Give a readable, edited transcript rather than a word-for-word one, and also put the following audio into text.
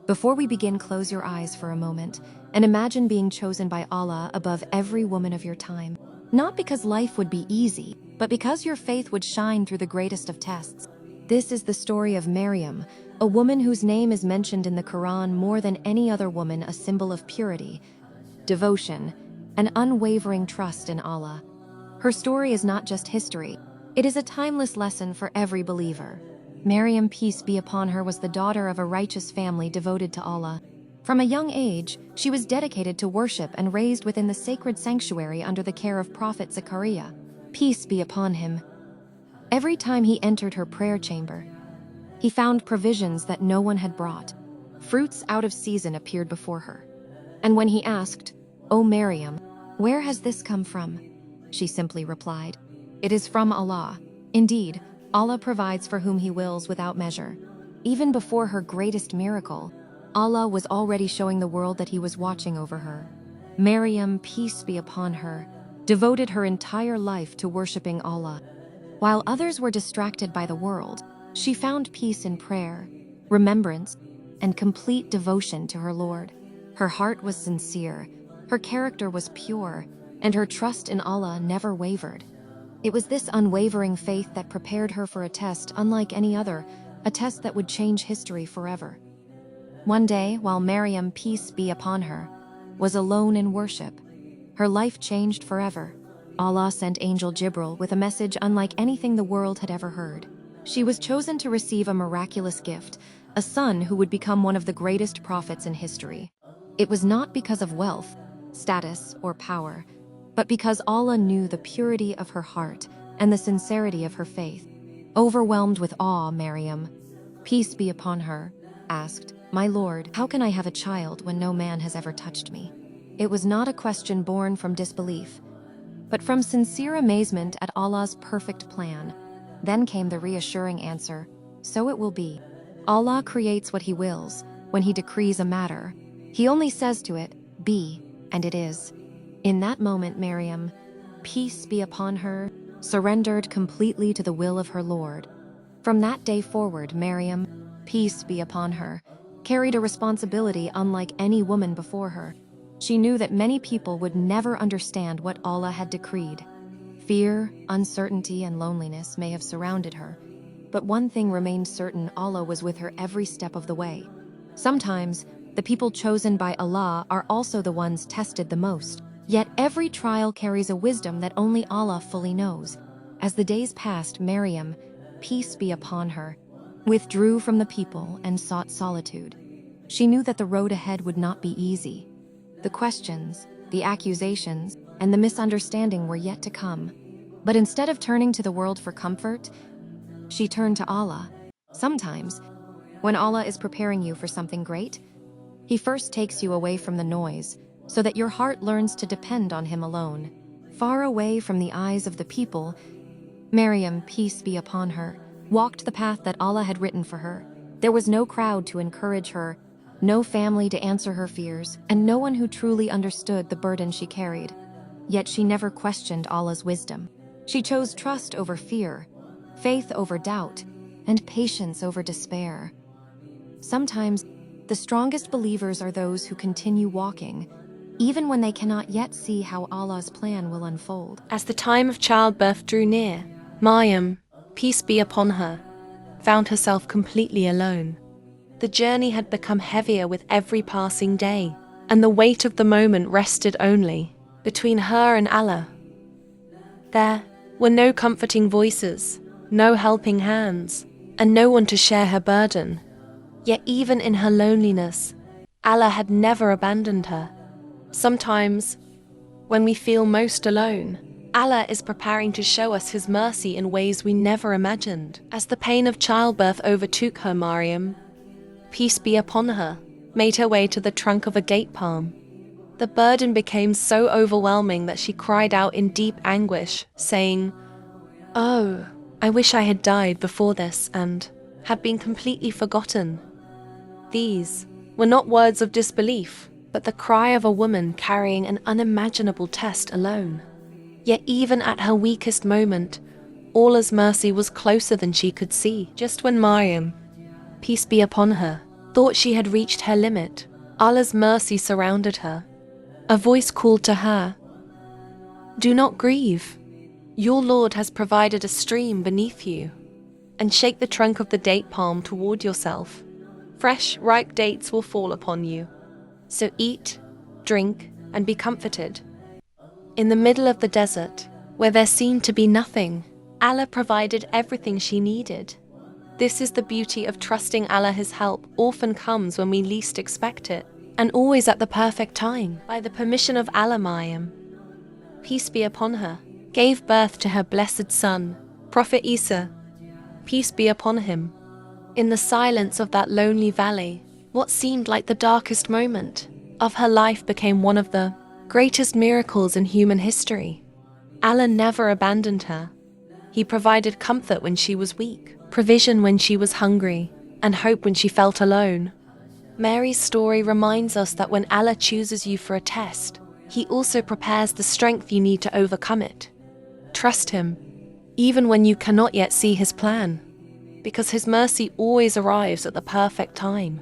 Before we begin, close your eyes for a moment and imagine being chosen by Allah above every woman of your time. Not because life would be easy, but because your faith would shine through the greatest of tests. This is the story of Maryam, a woman whose name is mentioned in the Qur'an more than any other woman, a symbol of purity, devotion, and unwavering trust in Allah. Her story is not just history, it is a timeless lesson for every believer. Maryam, peace be upon her, was the daughter of a righteous family devoted to Allah. From a young age, she was dedicated to worship and raised within the sacred sanctuary under the care of Prophet Zechariah, peace be upon him. Every time he entered her prayer chamber, he found provisions that no one had brought. Fruits out of season appeared before her. And when he asked, "O Maryam, where has this come from?" she simply replied, "It is from Allah. Indeed, Allah provides for whom He wills without measure." Even before her greatest miracle, Allah was already showing the world that He was watching over her. Maryam, peace be upon her, devoted her entire life to worshiping Allah. While others were distracted by the world, she found peace in prayer, remembrance, and complete devotion to her Lord. Her heart was sincere, her character was pure, and her trust in Allah never wavered. It was this unwavering faith that prepared her for a test unlike any other, a test that would change history forever. One day, while Maryam, peace be upon her, was alone in worship, her life changed forever. Allah sent Angel Jibril with a message unlike anything the world had ever heard. She was chosen to receive a miraculous gift, a son who would become one of the greatest prophets in history. It was not because of wealth, status, or power, but because Allah knew the purity of her heart and the sincerity of her faith. Overwhelmed with awe, Maryam, peace be upon her, asked, "My Lord, how can I have a child when no man has ever touched me?" It was not a question born from disbelief, but from sincere amazement at Allah's perfect plan. Then came the reassuring answer, "So it will be. Allah creates what He wills. When He decrees a matter, He only says to it, 'Be,' and it is." In that moment, Maryam, peace be upon her, surrendered completely to the will of her Lord. From that day forward, Maryam, peace be upon her, carried a responsibility unlike any woman before her. She knew that many people would never understand what Allah had decreed. Fear, uncertainty, and loneliness may have surrounded her, but one thing remained certain: Allah was with her every step of the way. Sometimes, the people chosen by Allah are also the ones tested the most. Yet every trial carries a wisdom that only Allah fully knows. As the days passed, Maryam, peace be upon her, withdrew from the people and sought solitude. She knew that the road ahead would not be easy. The questions, the accusations, and the misunderstanding were yet to come. But instead of turning to the world for comfort, she turned to Allah. Sometimes, when Allah is preparing you for something great, He first takes you away from the noise, so that your heart learns to depend on Him alone. Far away from the eyes of the people, Maryam, peace be upon her, walked the path that Allah had written for her. There was no crowd to encourage her, no family to answer her fears, and no one who truly understood the burden she carried. Yet she never questioned Allah's wisdom. She chose trust over fear, faith over doubt, and patience over despair. Sometimes, the strongest believers are those who continue walking, even when they cannot yet see how Allah's plan will unfold. As the time of childbirth drew near, Maryam, peace be upon her, found herself completely alone. The journey had become heavier with every passing day, and the weight of the moment rested only between her and Allah. There were no comforting voices, no helping hands, and no one to share her burden. Yet even in her loneliness, Allah had never abandoned her. Sometimes, when we feel most alone, Allah is preparing to show us His mercy in ways we never imagined. As the pain of childbirth overtook her, Maryam, peace be upon her, made her way to the trunk of a date palm. The burden became so overwhelming that she cried out in deep anguish, saying, "Oh, I wish I had died before this and had been completely forgotten." These were not words of disbelief, but the cry of a woman carrying an unimaginable test alone. Yet even at her weakest moment, Allah's mercy was closer than she could see. Just when Maryam, peace be upon her, thought she had reached her limit, Allah's mercy surrounded her. A voice called to her, "Do not grieve. Your Lord has provided a stream beneath you. And shake the trunk of the date palm toward yourself. Fresh, ripe dates will fall upon you. So eat, drink, and be comforted." In the middle of the desert, where there seemed to be nothing, Allah provided everything she needed. This is the beauty of trusting Allah. His help often comes when we least expect it, and always at the perfect time. By the permission of Allah, Maryam, peace be upon her, gave birth to her blessed son, Prophet Isa, peace be upon him. In the silence of that lonely valley, what seemed like the darkest moment of her life became one of the greatest miracles in human history. Allah never abandoned her. He provided comfort when she was weak, provision when she was hungry, and hope when she felt alone. Mary's story reminds us that when Allah chooses you for a test, He also prepares the strength you need to overcome it. Trust Him, even when you cannot yet see His plan, because His mercy always arrives at the perfect time.